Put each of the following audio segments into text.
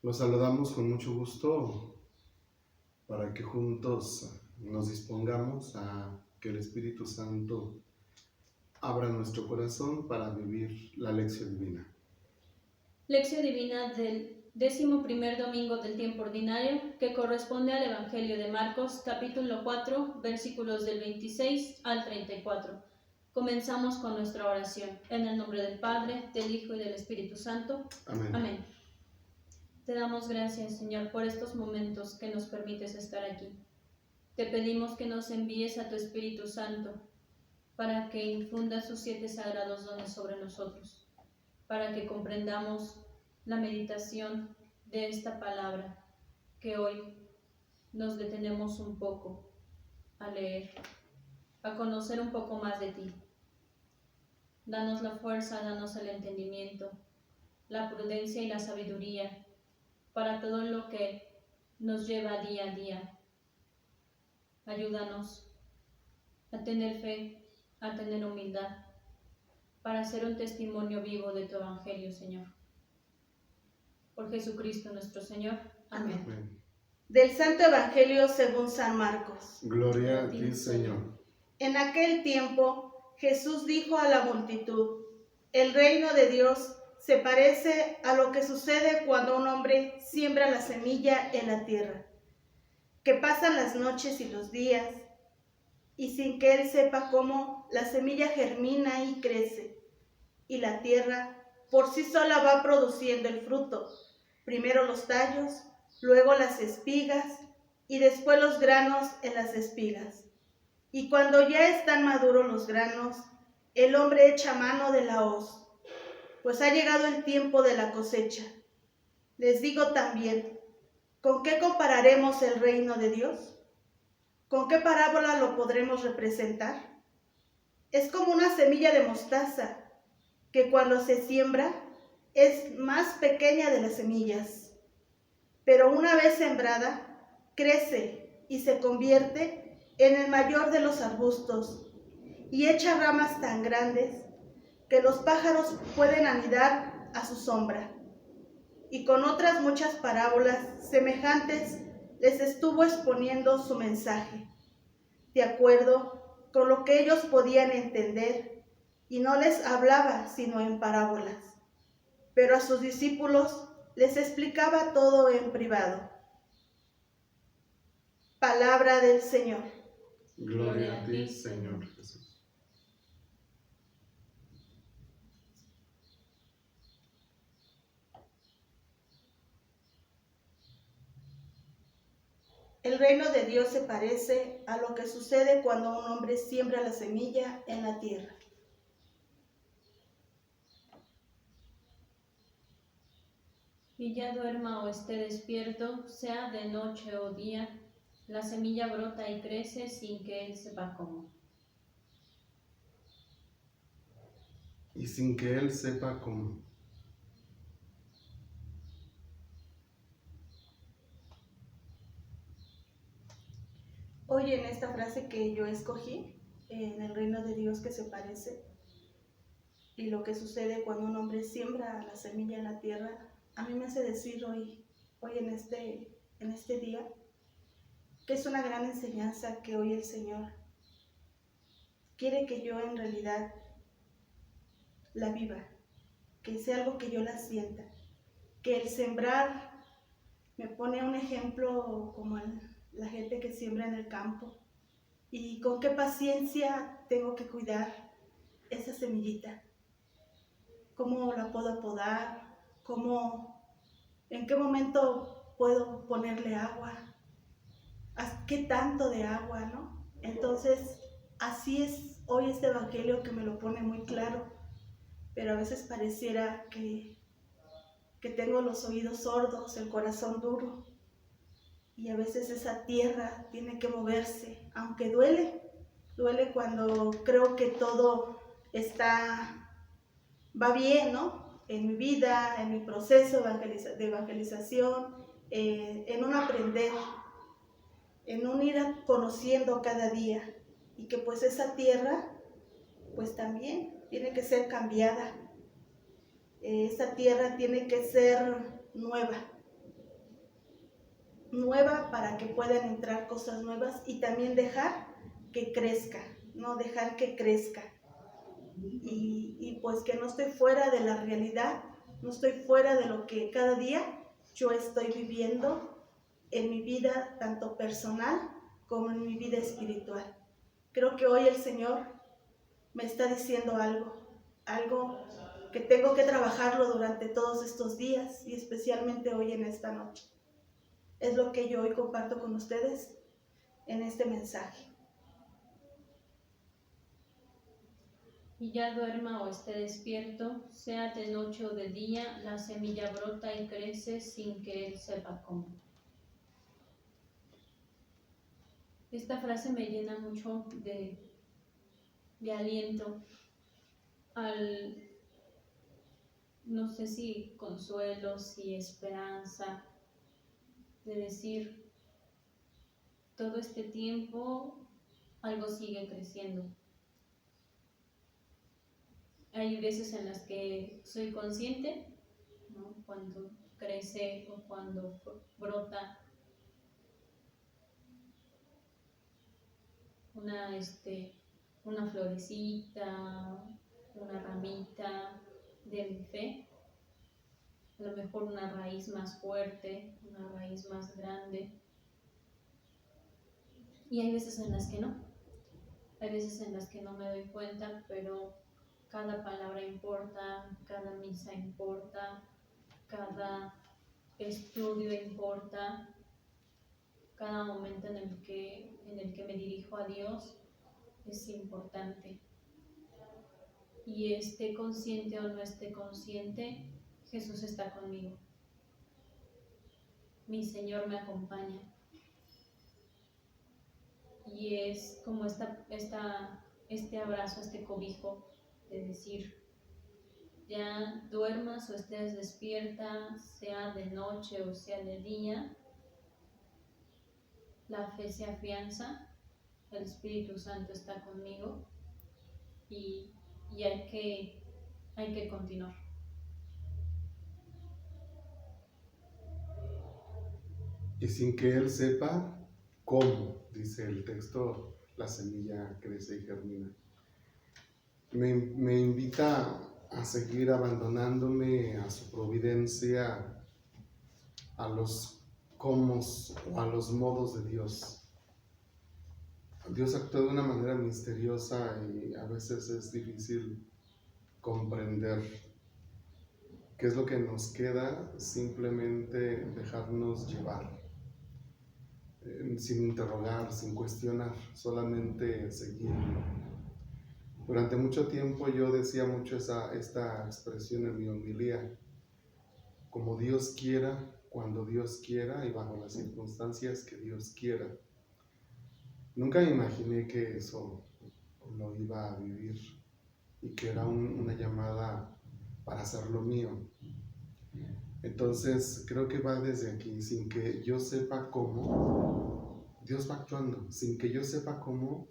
Los saludamos con mucho gusto para que juntos nos dispongamos a que el Espíritu Santo abra nuestro corazón para vivir la lección divina. Lección divina del 11º domingo del tiempo ordinario, que corresponde al Evangelio de Marcos, capítulo 4, versículos del 26 al 34. Comenzamos con nuestra oración. En el nombre del Padre, del Hijo y del Espíritu Santo. Amén. Amén. Te damos gracias, Señor, por estos momentos que nos permites estar aquí. Te pedimos que nos envíes a tu Espíritu Santo para que infunda sus 7 sagrados dones sobre nosotros, para que comprendamos la meditación de esta palabra que hoy nos detenemos un poco a leer, a conocer un poco más de ti. Danos la fuerza, danos el entendimiento, la prudencia y la sabiduría para todo lo que nos lleva día a día. Ayúdanos a tener fe, a tener humildad, para ser un testimonio vivo de tu Evangelio, Señor. Por Jesucristo nuestro Señor. Amén. Amén. Del Santo Evangelio según San Marcos. Gloria a ti, Señor. En aquel tiempo, Jesús dijo a la multitud: el reino de Dios se parece a lo que sucede cuando un hombre siembra la semilla en la tierra, que pasan las noches y los días, y sin que él sepa cómo, la semilla germina y crece, y la tierra por sí sola va produciendo el fruto, primero los tallos, luego las espigas, y después los granos en las espigas. Y cuando ya están maduros los granos, el hombre echa mano de la hoz, pues ha llegado el tiempo de la cosecha. Les digo también, ¿con qué compararemos el reino de Dios? ¿Con qué parábola lo podremos representar? Es como una semilla de mostaza, que cuando se siembra es más pequeña de las semillas, pero una vez sembrada, crece y se convierte en el mayor de los arbustos, y echa ramas tan grandes que los pájaros pueden anidar a su sombra. Y con otras muchas parábolas semejantes les estuvo exponiendo su mensaje, de acuerdo con lo que ellos podían entender, y no les hablaba sino en parábolas, pero a sus discípulos les explicaba todo en privado. Palabra del Señor. Gloria a ti, Señor Jesús. El reino de Dios se parece a lo que sucede cuando un hombre siembra la semilla en la tierra. Y ya duerma o esté despierto, sea de noche o día, la semilla brota y crece sin que él sepa cómo. Y sin que él sepa cómo. Hoy en esta frase que yo escogí, en el reino de Dios que se parece, y lo que sucede cuando un hombre siembra la semilla en la tierra, a mí me hace decir hoy en este día, que es una gran enseñanza que hoy el Señor quiere que yo en realidad la viva, que sea algo que yo la sienta, que el sembrar me pone un ejemplo como la gente que siembra en el campo, y con qué paciencia tengo que cuidar esa semillita, cómo la puedo podar, en qué momento puedo ponerle agua, qué tanto de agua, ¿no? Entonces, así es hoy este evangelio, que me lo pone muy claro, pero a veces pareciera que tengo los oídos sordos, el corazón duro, y a veces esa tierra tiene que moverse, aunque duele cuando creo que todo va bien, ¿no? En mi vida, en mi proceso de evangelización, en un aprender, en un ir conociendo cada día, y que pues esa tierra pues también tiene que ser cambiada. Esta tierra tiene que ser nueva para que puedan entrar cosas nuevas y también dejar que crezca, no dejar que crezca. Y pues que no estoy fuera de la realidad, no estoy fuera de lo que cada día yo estoy viviendo en mi vida, tanto personal como en mi vida espiritual. Creo que hoy el Señor me está diciendo algo que tengo que trabajarlo durante todos estos días y especialmente hoy en esta noche. Es lo que yo hoy comparto con ustedes en este mensaje. Y ya duerma o esté despierto, sea de noche o de día, la semilla brota y crece sin que él sepa cómo. Esta frase me llena mucho de aliento, no sé si consuelo, si esperanza, de decir, todo este tiempo algo sigue creciendo. Hay veces en las que soy consciente, ¿no? Cuando crece o cuando brota una florecita, una ramita de mi fe, a lo mejor una raíz más fuerte, una raíz más grande. Y hay veces en las que no, hay veces en las que no me doy cuenta, pero cada palabra importa, cada misa importa, cada estudio importa, cada momento en el que me dirijo a Dios es importante. Y esté consciente o no esté consciente, Jesús está conmigo. Mi Señor me acompaña. Y es como este abrazo, este cobijo de decir, ya duermas o estés despierta, sea de noche o sea de día, la fe se afianza, el Espíritu Santo está conmigo y hay que continuar. Y sin que él sepa cómo, dice el texto, la semilla crece y germina. Me invita a seguir abandonándome a su providencia, a los cómo o a los modos de Dios. Dios actúa de una manera misteriosa y a veces es difícil comprender qué es lo que nos queda, simplemente dejarnos llevar, sin interrogar, sin cuestionar, solamente seguirlo. Durante mucho tiempo yo decía mucho esta expresión en mi homilía: como Dios quiera, cuando Dios quiera y bajo las circunstancias que Dios quiera. Nunca me imaginé que eso lo iba a vivir y que era una llamada para hacer lo mío. Entonces creo que va desde aquí, sin que yo sepa cómo, Dios va actuando, sin que yo sepa cómo,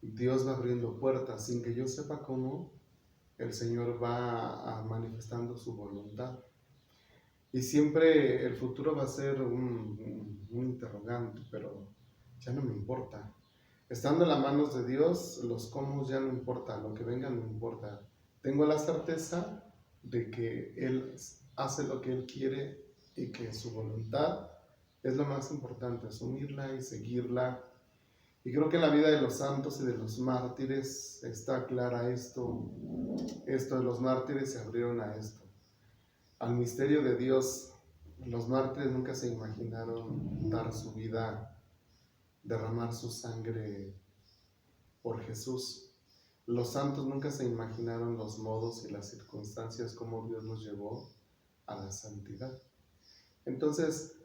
Dios va abriendo puertas, sin que yo sepa cómo, el Señor va manifestando su voluntad. Y siempre el futuro va a ser un interrogante, pero ya no me importa. Estando en las manos de Dios, los cómo ya no importa, lo que venga no importa. Tengo la certeza de que Él hace lo que Él quiere y que su voluntad es lo más importante, asumirla y seguirla. Y creo que en la vida de los santos y de los mártires está clara esto de los mártires se abrieron a esto, al misterio de Dios. Los mártires nunca se imaginaron dar su vida, derramar su sangre por Jesús. Los santos nunca se imaginaron los modos y las circunstancias como Dios los llevó a la santidad. Entonces,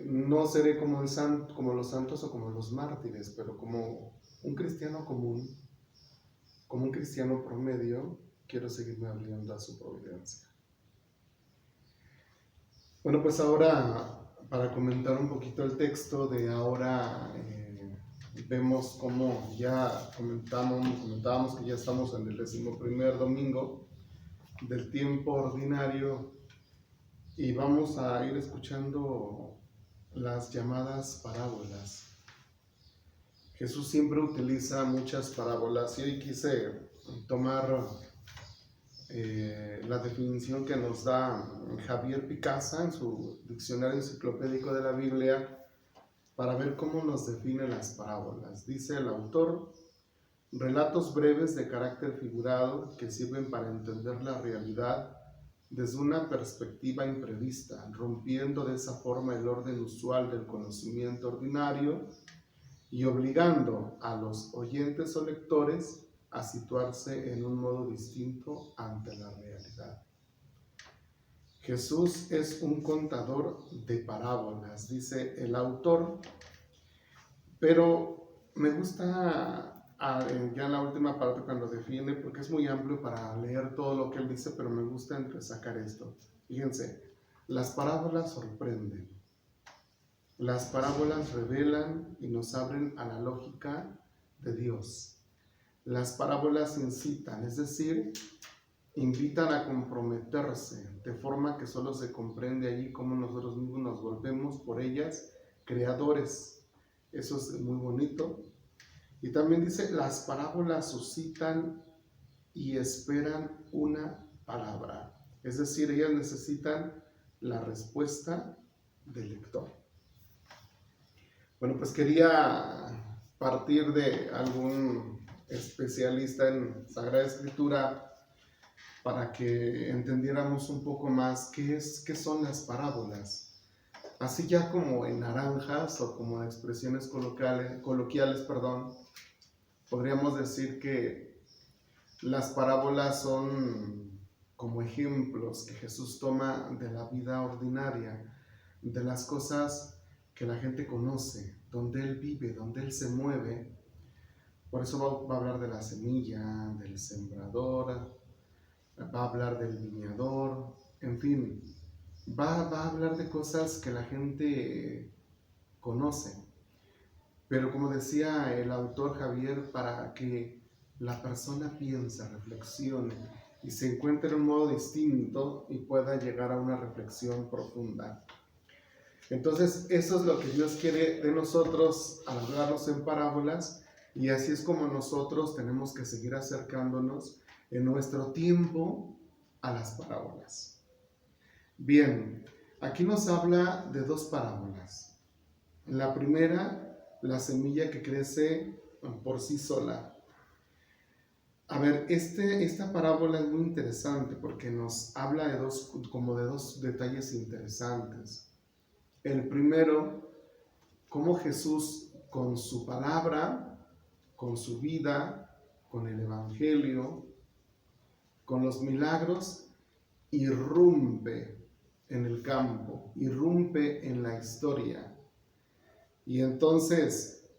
no seré como los santos o como los mártires, pero como un cristiano común, como un cristiano promedio, quiero seguirme abriendo a su providencia. Bueno, pues ahora, para comentar un poquito el texto de ahora, vemos como ya comentábamos que ya estamos en el 11º domingo del tiempo ordinario y vamos a ir escuchando las llamadas parábolas. Jesús siempre utiliza muchas parábolas y hoy quise tomar la definición que nos da Javier Picasa en su diccionario enciclopédico de la Biblia para ver cómo nos define las parábolas. Dice el autor: relatos breves de carácter figurado que sirven para entender la realidad desde una perspectiva imprevista, rompiendo de esa forma el orden usual del conocimiento ordinario y obligando a los oyentes o lectores a situarse en un modo distinto ante la realidad. Jesús es un contador de parábolas, dice el autor, pero me gusta ya en la última parte cuando define, porque es muy amplio para leer todo lo que él dice, pero me gusta entresacar esto. Fíjense, las parábolas sorprenden, las parábolas revelan y nos abren a la lógica de Dios. Las parábolas incitan, es decir, invitan a comprometerse, de forma que solo se comprende allí cómo nosotros mismos nos volvemos por ellas creadores. Eso es muy bonito. Y también dice, las parábolas suscitan y esperan una palabra. Es decir, ellas necesitan la respuesta del lector. Bueno, pues quería partir de algún especialista en Sagrada Escritura para que entendiéramos un poco más qué son las parábolas. Así ya como en naranjas o como en expresiones coloquiales, podríamos decir que las parábolas son como ejemplos que Jesús toma de la vida ordinaria, de las cosas que la gente conoce, donde Él vive, donde Él se mueve. Por eso va a hablar de la semilla, del sembrador, va a hablar del viñador, en fin, va a hablar de cosas que la gente conoce. Pero como decía el autor Javier, para que la persona piense, reflexione y se encuentre en un modo distinto y pueda llegar a una reflexión profunda. Entonces, eso es lo que Dios quiere de nosotros al hablarnos en parábolas. Y así es como nosotros tenemos que seguir acercándonos en nuestro tiempo a las parábolas. Bien, aquí nos habla de dos parábolas. La primera, la semilla que crece por sí sola. A ver, esta parábola es muy interesante porque nos habla de dos detalles interesantes. El primero, cómo Jesús con su palabra, con su vida, con el Evangelio, con los milagros, irrumpe en el campo, irrumpe en la historia. Y entonces,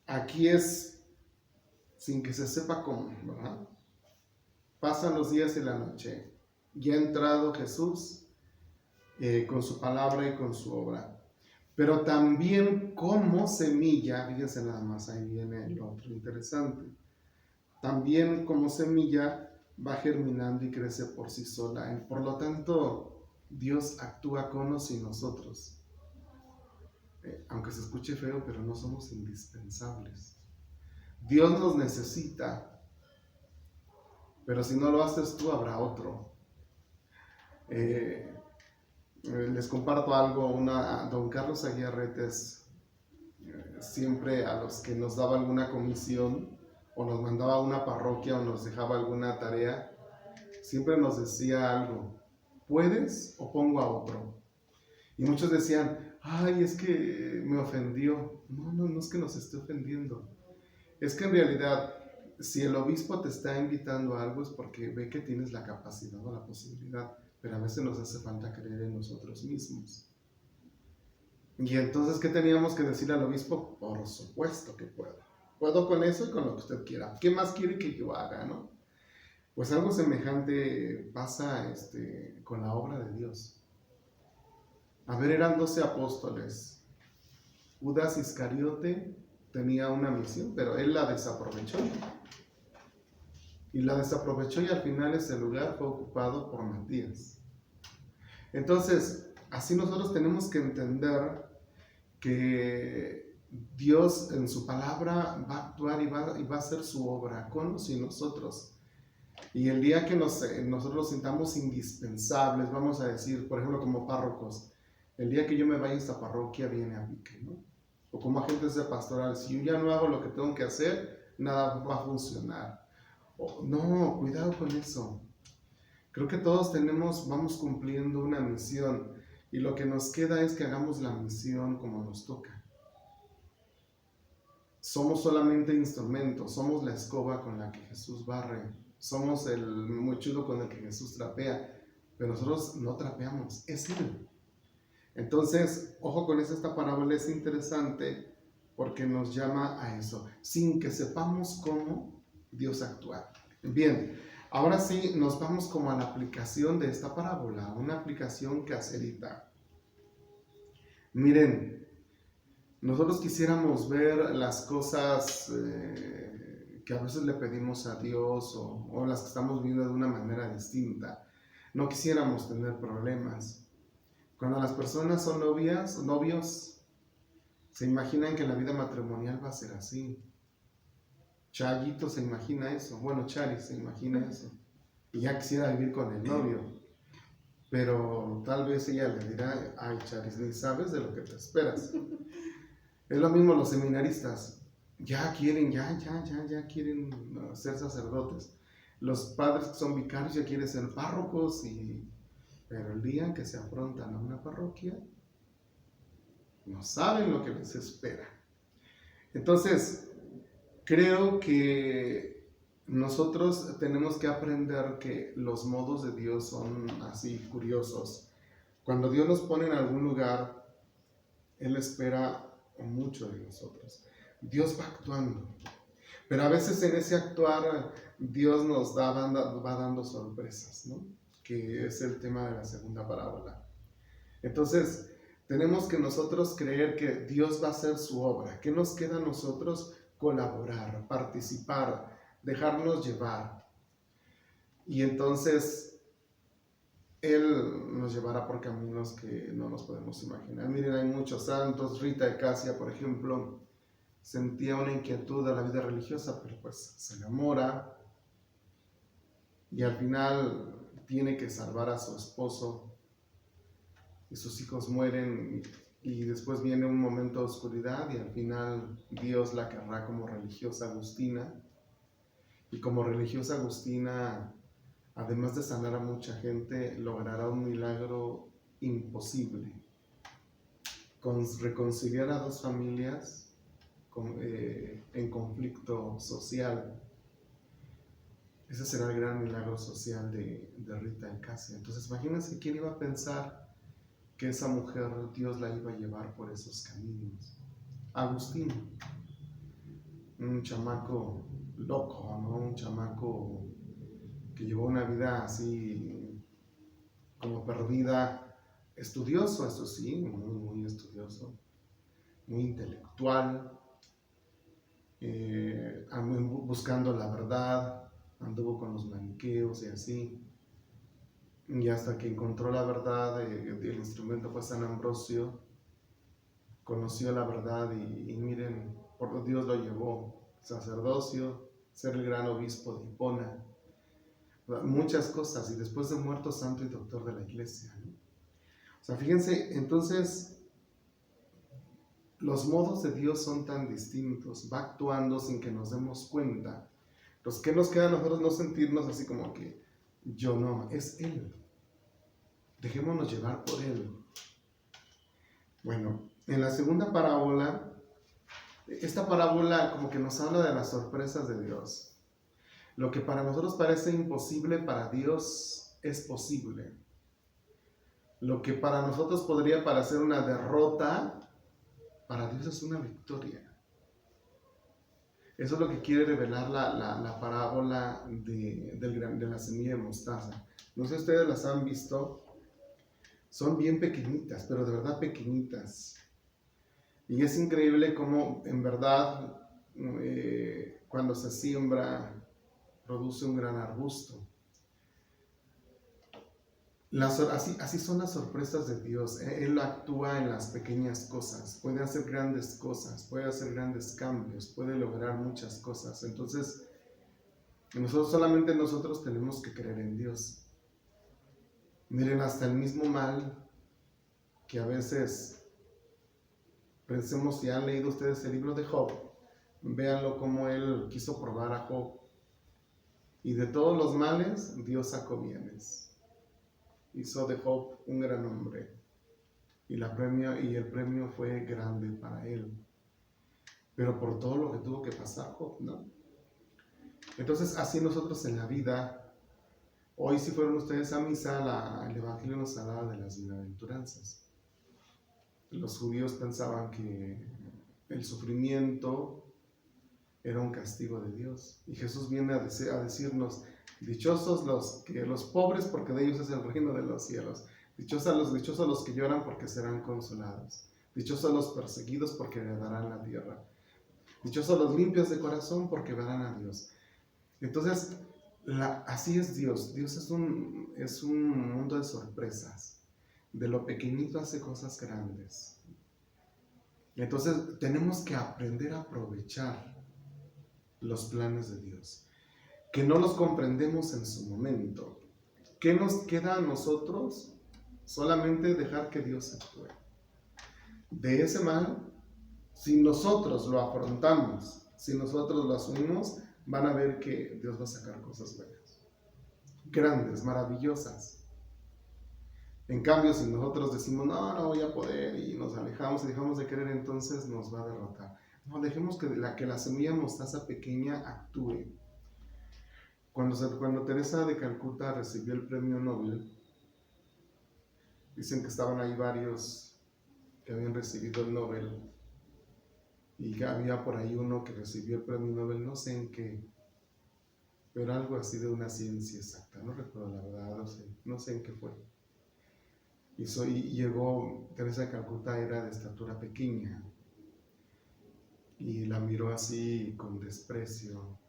aquí es sin que se sepa cómo, ¿verdad? Pasan los días y la noche. Ya ha entrado Jesús con su palabra y con su obra. Pero también como semilla, fíjense nada más, ahí viene lo otro interesante. También como semilla va germinando y crece por sí sola. Por lo tanto, Dios actúa con o sin nosotros. Aunque se escuche feo, pero no somos indispensables. Dios nos necesita, pero si no lo haces tú, habrá otro. Les comparto algo. Don Carlos Aguirretes, siempre a los que nos daba alguna comisión, o nos mandaba a una parroquia, o nos dejaba alguna tarea, siempre nos decía algo: ¿puedes o pongo a otro? Y muchos decían: ay, es que me ofendió. No es que nos esté ofendiendo. Es que en realidad, si el obispo te está invitando a algo, es porque ve que tienes la capacidad o la posibilidad, pero a veces nos hace falta creer en nosotros mismos. Y entonces, ¿qué teníamos que decir al obispo? Por supuesto que puedo. Puedo con eso y con lo que usted quiera. ¿Qué más quiere que yo haga, no? Pues algo semejante pasa con la obra de Dios. A ver, eran 12 apóstoles. Judas Iscariote tenía una misión, pero él la desaprovechó. Y la desaprovechó y al final ese lugar fue ocupado por Matías. Entonces, así nosotros tenemos que entender que Dios en su palabra va a actuar y va a hacer su obra con y sin nosotros. Y el día que nosotros nos sintamos indispensables, vamos a decir, por ejemplo, como párrocos, el día que yo me vaya a esta parroquia viene a pique, ¿no? O como agentes de pastoral, si yo ya no hago lo que tengo que hacer, nada va a funcionar. No, cuidado con eso. Creo que todos vamos cumpliendo una misión y lo que nos queda es que hagamos la misión como nos toca. Somos solamente instrumentos, somos la escoba con la que Jesús barre, somos el mochudo con el que Jesús trapea, pero nosotros no trapeamos, es Él. Entonces, ojo con eso, esta parábola es interesante porque nos llama a eso, sin que sepamos cómo Dios actúa. Bien, ahora sí nos vamos como a la aplicación de esta parábola, una aplicación caserita. Miren, nosotros quisiéramos ver las cosas que a veces le pedimos a Dios o las que estamos viendo de una manera distinta. No quisiéramos tener problemas. Cuando las personas son novios, se imaginan que la vida matrimonial va a ser así. Chayito se imagina eso, bueno, Chari se imagina eso, y ya quisiera vivir con el novio, pero tal vez ella le dirá, ay Charis, ni sabes de lo que te esperas. Es lo mismo los seminaristas, ya quieren ser sacerdotes. Los padres que son vicarios ya quieren ser párrocos, pero el día en que se afrontan a una parroquia, no saben lo que les espera. Entonces, creo que nosotros tenemos que aprender que los modos de Dios son así curiosos. Cuando Dios nos pone en algún lugar, Él espera mucho de nosotros. Dios va actuando, pero a veces en ese actuar Dios nos va dando sorpresas, ¿no? Que es el tema de la segunda parábola. Entonces, tenemos que nosotros creer que Dios va a hacer su obra. ¿Qué nos queda a nosotros? Colaborar, participar, dejarnos llevar. Y entonces Él nos llevará por caminos que no nos podemos imaginar. Miren, hay muchos santos. Rita de Casia, por ejemplo, sentía una inquietud a la vida religiosa, pero pues se enamora y al final tiene que salvar a su esposo y sus hijos mueren y después viene un momento de oscuridad y al final Dios la querrá como religiosa agustina, y como religiosa agustina, además de sanar a mucha gente, logrará un milagro imposible, reconciliar a dos familias en conflicto social. Ese será el gran milagro social de Rita de Casia. Entonces imagínense quién iba a pensar que esa mujer Dios la iba a llevar por esos caminos. Agustín, un chamaco loco, ¿no? Un chamaco que llevó una vida así como perdida, estudioso, eso sí, muy estudioso, muy intelectual, buscando la verdad, anduvo con los maniqueos y así. Y hasta que encontró la verdad, el instrumento fue San Ambrosio, conoció la verdad y miren, por Dios lo llevó, sacerdocio, ser el gran obispo de Hipona, muchas cosas, y después de muerto santo y doctor de la iglesia, ¿no? O sea, fíjense, entonces, los modos de Dios son tan distintos, va actuando sin que nos demos cuenta. Pues, ¿qué nos queda a nosotros? No sentirnos así como que yo no, es Él. Dejémonos llevar por Él. Bueno, en la segunda parábola, esta parábola como que nos habla de las sorpresas de Dios. Lo que para nosotros parece imposible, para Dios es posible. Lo que para nosotros podría parecer una derrota, para Dios es una victoria. Eso es lo que quiere revelar la parábola de la semilla de mostaza. No sé si ustedes las han visto, son bien pequeñitas, pero de verdad pequeñitas. Y es increíble cómo en verdad cuando se siembra produce un gran arbusto. Así son las sorpresas de Dios. Él actúa en las pequeñas cosas, puede hacer grandes cosas, puede hacer grandes cambios, puede lograr muchas cosas. Entonces, solamente nosotros tenemos que creer en Dios. Miren, hasta el mismo mal que a veces pensemos, si han leído ustedes el libro de Job, véanlo como él quiso probar a Job. Y de todos los males, Dios sacó bienes. Hizo de Job un gran hombre. Y el premio fue grande para él. Pero por todo lo que tuvo que pasar Job, ¿no? Entonces, así nosotros en la vida, hoy si fueron ustedes a misa, el Evangelio nos hablaba de las bienaventuranzas. Los judíos pensaban que el sufrimiento era un castigo de Dios. Y Jesús viene a decirnos, dichosos los pobres, porque de ellos es el reino de los cielos. Dichosos los que lloran, porque serán consolados. Dichosos los perseguidos, porque heredarán la tierra. Dichosos los limpios de corazón, porque verán a Dios. Entonces, así es Dios. Dios es un mundo de sorpresas. De lo pequeñito hace cosas grandes. Entonces, tenemos que aprender a aprovechar los planes de Dios, que no los comprendemos en su momento. ¿Qué nos queda a nosotros? Solamente dejar que Dios actúe. De ese mal, si nosotros lo afrontamos, si nosotros lo asumimos, van a ver que Dios va a sacar cosas buenas, grandes, maravillosas. En cambio, si nosotros decimos, no voy a poder, y nos alejamos y dejamos de querer, entonces nos va a derrotar. No, dejemos que la semilla mostaza pequeña actúe. Cuando Teresa de Calcuta recibió el premio Nobel, dicen que estaban ahí varios que habían recibido el Nobel, y que había por ahí uno que recibió el premio Nobel, no sé en qué, pero algo así de una ciencia exacta, no recuerdo la verdad, no sé en qué fue. Y llegó, Teresa de Calcuta era de estatura pequeña, y la miró así con desprecio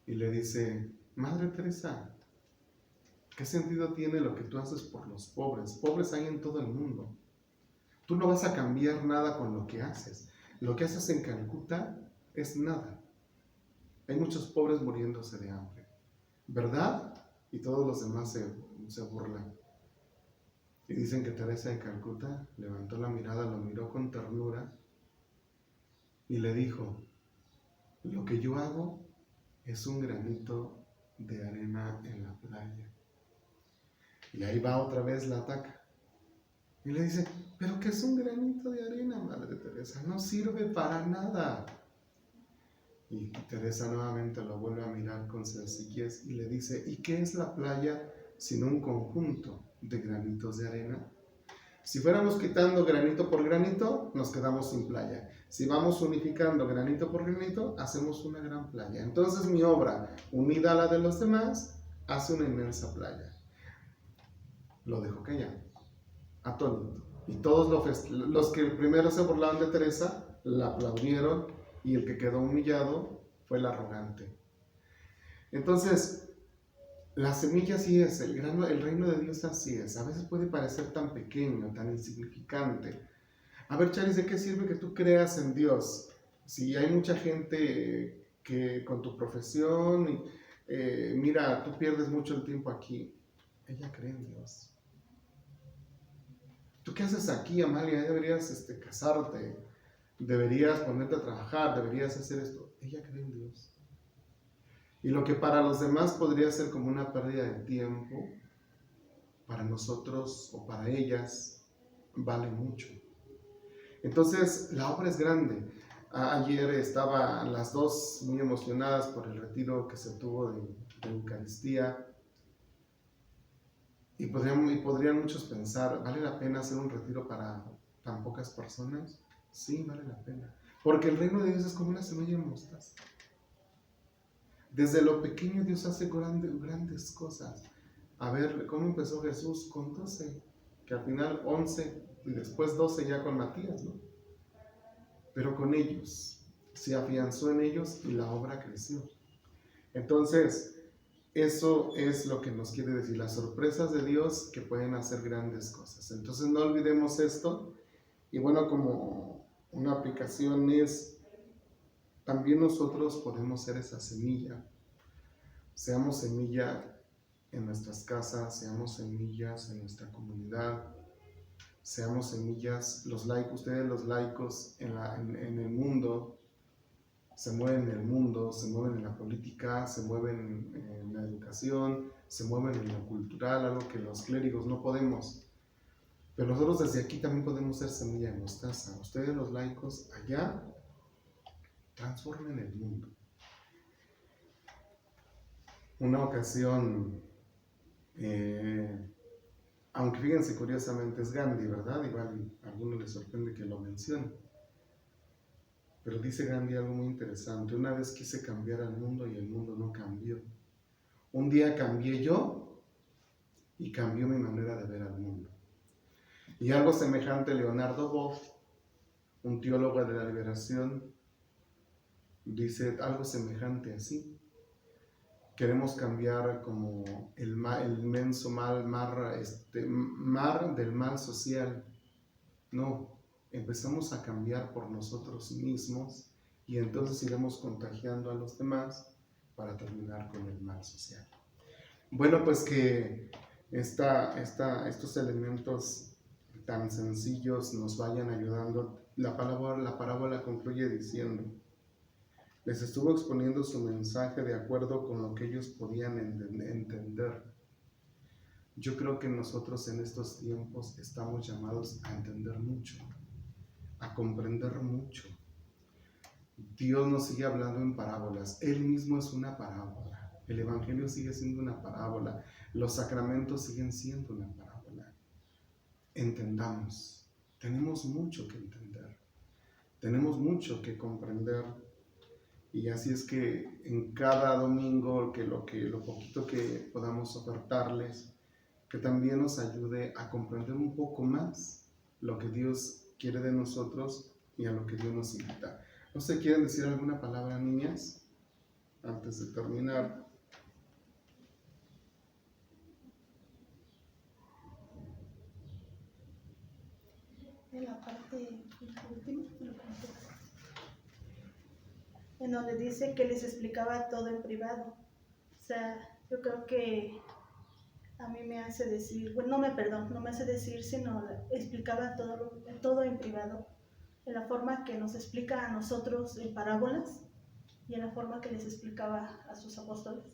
y le dice, Madre Teresa, ¿qué sentido tiene lo que tú haces por los pobres? Pobres hay en todo el mundo. Tú no vas a cambiar nada con lo que haces. Lo que haces en Calcuta es nada. Hay muchos pobres muriéndose de hambre, ¿verdad? Y todos los demás se burlan. Y dicen que Teresa de Calcuta levantó la mirada, lo miró con ternura y le dijo, lo que yo hago es un granito de arena en la playa. Y ahí va otra vez la ataca. Y le dice, ¿pero qué es un granito de arena, Madre Teresa? No sirve para nada. Y Teresa nuevamente lo vuelve a mirar con sencillez y le dice, ¿y qué es la playa sino un conjunto de granitos de arena? Si fuéramos quitando granito por granito, nos quedamos sin playa. Si vamos unificando granito por granito, hacemos una gran playa. Entonces mi obra, unida a la de los demás, hace una inmensa playa. Lo dejó callado, atónito. Y todos los que primero se burlaban de Teresa, la aplaudieron, y el que quedó humillado fue el arrogante. Entonces, la semilla así es, el reino de Dios así es. A veces puede parecer tan pequeño, tan insignificante. A ver, Charis, ¿de qué sirve que tú creas en Dios? Si hay mucha gente que con tu profesión, mira, tú pierdes mucho el tiempo aquí. Ella cree en Dios. ¿Tú qué haces aquí, Amalia? Deberías casarte, deberías ponerte a trabajar, deberías hacer esto. Ella cree en Dios. Y lo que para los demás podría ser como una pérdida de tiempo, para nosotros o para ellas vale mucho. Entonces, la obra es grande. Ayer estaban las dos muy emocionadas por el retiro que se tuvo de Eucaristía. Y podrían muchos pensar, ¿vale la pena hacer un retiro para tan pocas personas? Sí, vale la pena. Porque el reino de Dios es como una semilla de mostaza. Desde lo pequeño Dios hace grandes cosas. A ver, ¿cómo empezó Jesús? Con 12, que al final 11 y después 12 ya con Matías, ¿no? pero con ellos, se afianzó en ellos y la obra creció. Entonces, eso es lo que nos quiere decir, las sorpresas de Dios que pueden hacer grandes cosas. Entonces no olvidemos esto. Y bueno, como una aplicación es, también nosotros podemos ser esa semilla. Seamos semilla en nuestras casas, seamos semillas en nuestra comunidad, seamos semillas, los laicos, ustedes los laicos en el mundo, se mueven en el mundo, se mueven en la política, se mueven en la educación, se mueven en lo cultural, algo que los clérigos no podemos. Pero nosotros desde aquí también podemos ser semilla de mostaza. Ustedes los laicos allá transformen el mundo. Una ocasión, aunque fíjense curiosamente es Gandhi, ¿verdad? Igual a algunos les sorprende que lo mencione. Pero dice Gandhi algo muy interesante. Una vez quise cambiar al mundo y el mundo no cambió. Un día cambié yo y cambió mi manera de ver al mundo. Y algo semejante Leonardo Boff, un teólogo de la liberación, dice algo semejante así. Queremos cambiar como el inmenso mar del mal social. No, empezamos a cambiar por nosotros mismos y entonces iremos contagiando a los demás para terminar con el mal social. Bueno, pues que estos elementos tan sencillos nos vayan ayudando. La parábola concluye diciendo: les estuvo exponiendo su mensaje de acuerdo con lo que ellos podían entender. Yo creo que nosotros en estos tiempos estamos llamados a entender mucho, a comprender mucho. Dios nos sigue hablando en parábolas. Él mismo es una parábola. El Evangelio sigue siendo una parábola. Los sacramentos siguen siendo una parábola. Entendamos. Tenemos mucho que entender. Tenemos mucho que comprender. Y así es que en cada domingo, lo poquito que podamos ofertarles, que también nos ayude a comprender un poco más lo que Dios quiere de nosotros y a lo que Dios nos invita. ¿No sé, quieren decir alguna palabra, niñas, antes de terminar? En la parte última, en donde dice que les explicaba todo en privado. O sea, yo creo que a mí me hace decir, bueno, no me hace decir, sino explicaba todo en privado, en la forma que nos explica a nosotros en parábolas y en la forma que les explicaba a sus apóstoles,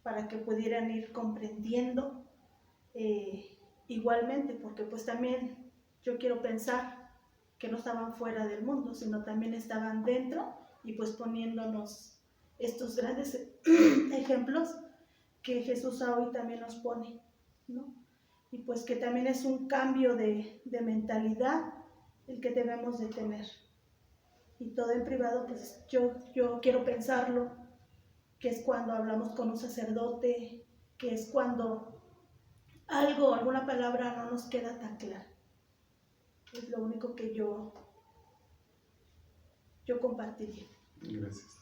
para que pudieran ir comprendiendo igualmente, porque pues también yo quiero pensar que no estaban fuera del mundo, sino también estaban dentro y pues poniéndonos estos grandes ejemplos que Jesús hoy también nos pone, ¿no? Y pues que también es un cambio de mentalidad el que debemos de tener. Y todo en privado, pues yo quiero pensarlo, que es cuando hablamos con un sacerdote, que es cuando alguna palabra no nos queda tan clara. Es lo único que yo compartiría. Gracias.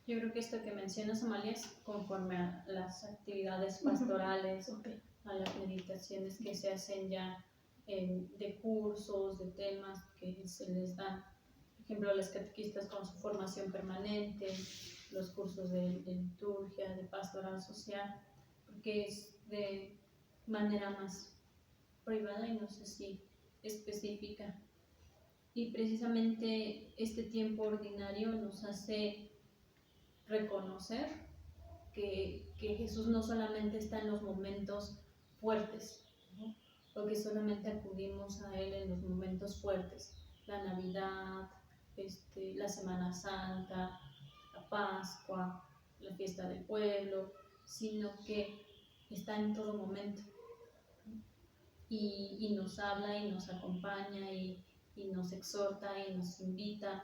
Yo creo que esto que mencionas, Amalia, es conforme a las actividades pastorales, Okay. a las meditaciones que se hacen ya de cursos, de temas que se les dan. Por ejemplo, los catequistas con su formación permanente, los cursos de liturgia, de pastoral social, porque es de manera más privada y no sé si específica. Y precisamente este tiempo ordinario nos hace reconocer que Jesús no solamente está en los momentos fuertes, ¿no? Porque solamente acudimos a Él en los momentos fuertes, la Navidad, la Semana Santa, la Pascua, la fiesta del pueblo, sino que está en todo momento, ¿no? Y nos habla y nos acompaña y nos exhorta y nos invita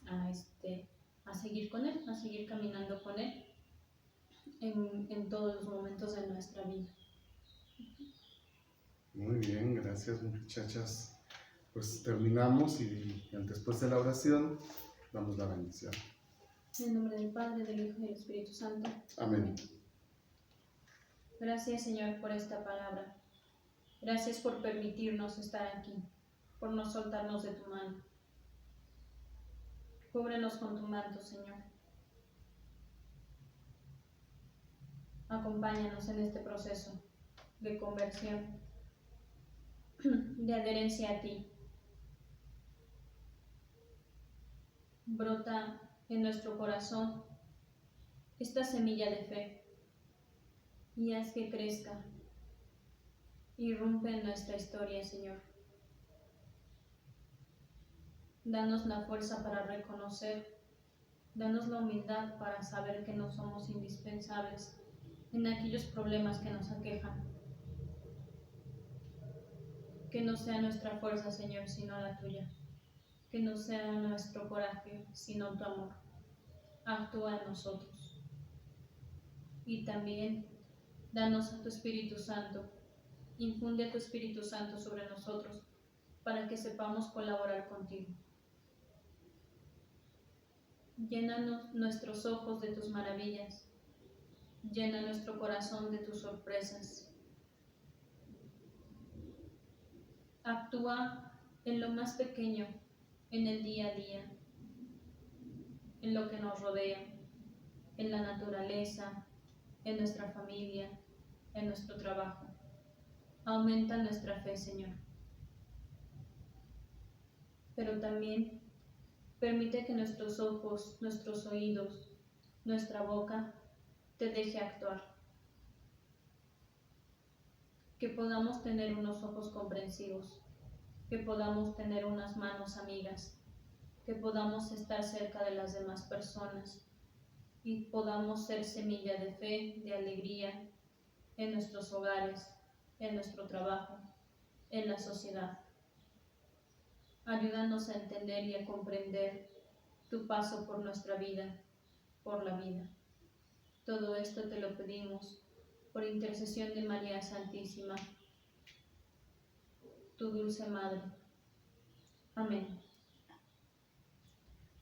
a seguir con Él, a seguir caminando con Él en todos los momentos de nuestra vida. Muy bien, gracias muchachas. Pues terminamos y después de la oración damos la bendición. En el nombre del Padre, del Hijo y del Espíritu Santo. Amén. Gracias, Señor, por esta palabra. Gracias por permitirnos estar aquí, por no soltarnos de tu mano. Cúbrenos con tu manto, Señor. Acompáñanos en este proceso de conversión, de adherencia a ti. Brota en nuestro corazón esta semilla de fe y haz que crezca. Irrumpe en nuestra historia, Señor. Danos la fuerza para reconocer, danos la humildad para saber que no somos indispensables en aquellos problemas que nos aquejan. Que no sea nuestra fuerza, Señor, sino la tuya. Que no sea nuestro coraje, sino tu amor. Actúa en nosotros. Y también danos a tu Espíritu Santo. Infunde a tu Espíritu Santo sobre nosotros para que sepamos colaborar contigo. Llénanos nuestros ojos de tus maravillas. Llena nuestro corazón de tus sorpresas. Actúa en lo más pequeño, en el día a día, en lo que nos rodea, en la naturaleza, en nuestra familia, en nuestro trabajo. Aumenta nuestra fe, Señor. Pero también permite que nuestros ojos, nuestros oídos, nuestra boca te deje actuar. Que podamos tener unos ojos comprensivos, que podamos tener unas manos amigas, que podamos estar cerca de las demás personas y podamos ser semilla de fe, de alegría en nuestros hogares, en nuestro trabajo, en la sociedad. Ayúdanos a entender y a comprender tu paso por nuestra vida, por la vida. Todo esto te lo pedimos por intercesión de María Santísima, tu dulce Madre. Amén.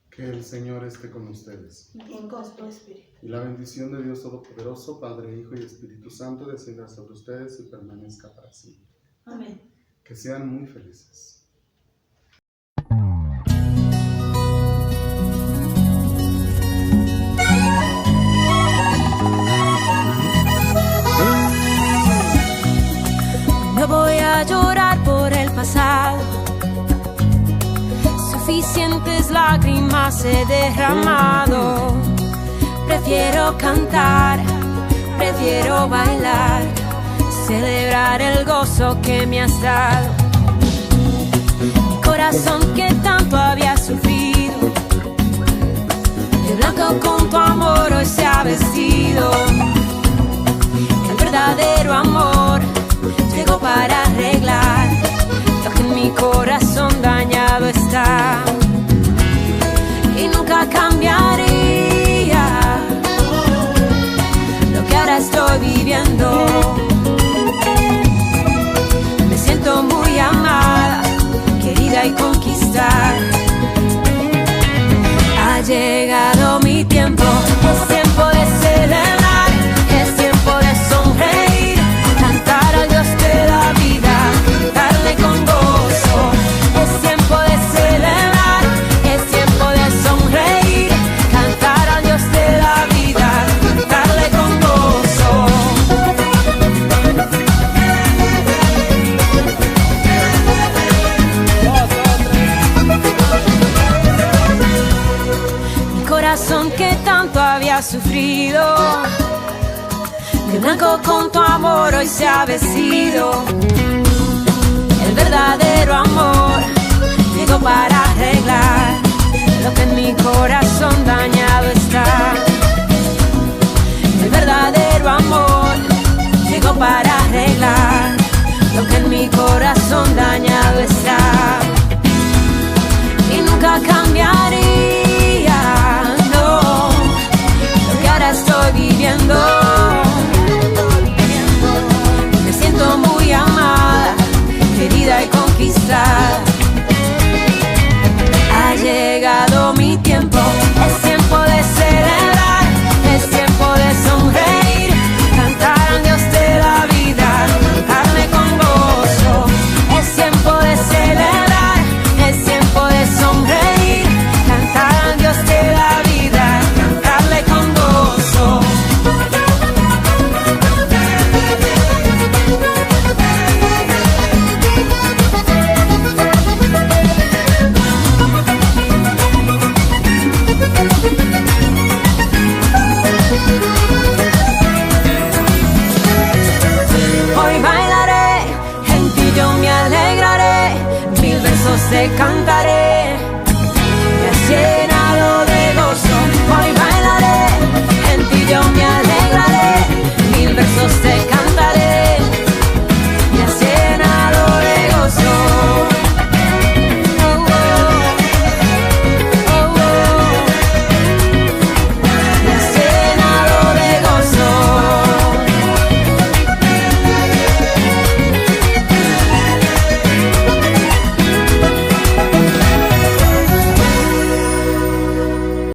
Que el Señor esté con ustedes. Y con tu espíritu. Y la bendición de Dios Todopoderoso, Padre, Hijo y Espíritu Santo, descienda sobre ustedes y permanezca para siempre. Amén. Que sean muy felices. No voy a llorar por el pasado, suficientes lágrimas he derramado. Prefiero cantar, prefiero bailar, celebrar el gozo que me has dado. Mi corazón que tanto había sufrido, de blanco con tu amor hoy se ha vestido. El verdadero amor llegó para arreglar lo que en mi corazón dañado está. Y nunca cambiaría lo que ahora estoy viviendo. Me siento muy amada, querida y conquistada. Ha llegado mi tiempo, es tiempo de celebrar, es tiempo de sonreír, cantar al Dios de la vida, darle con gozo. Es tiempo de celebrar, es tiempo de sonreír, cantar al Dios de la vida, darle con gozo. Mi corazón que tanto había sufrido, de blanco con tu amor hoy se ha vestido. El verdadero amor llegó para arreglar lo que en mi corazón dañado está. El verdadero amor llegó para arreglar lo que en mi corazón dañado está. Y nunca cambiaría, no, lo que ahora estoy viviendo. Me siento muy amada, querida y conquistada. te cantaré.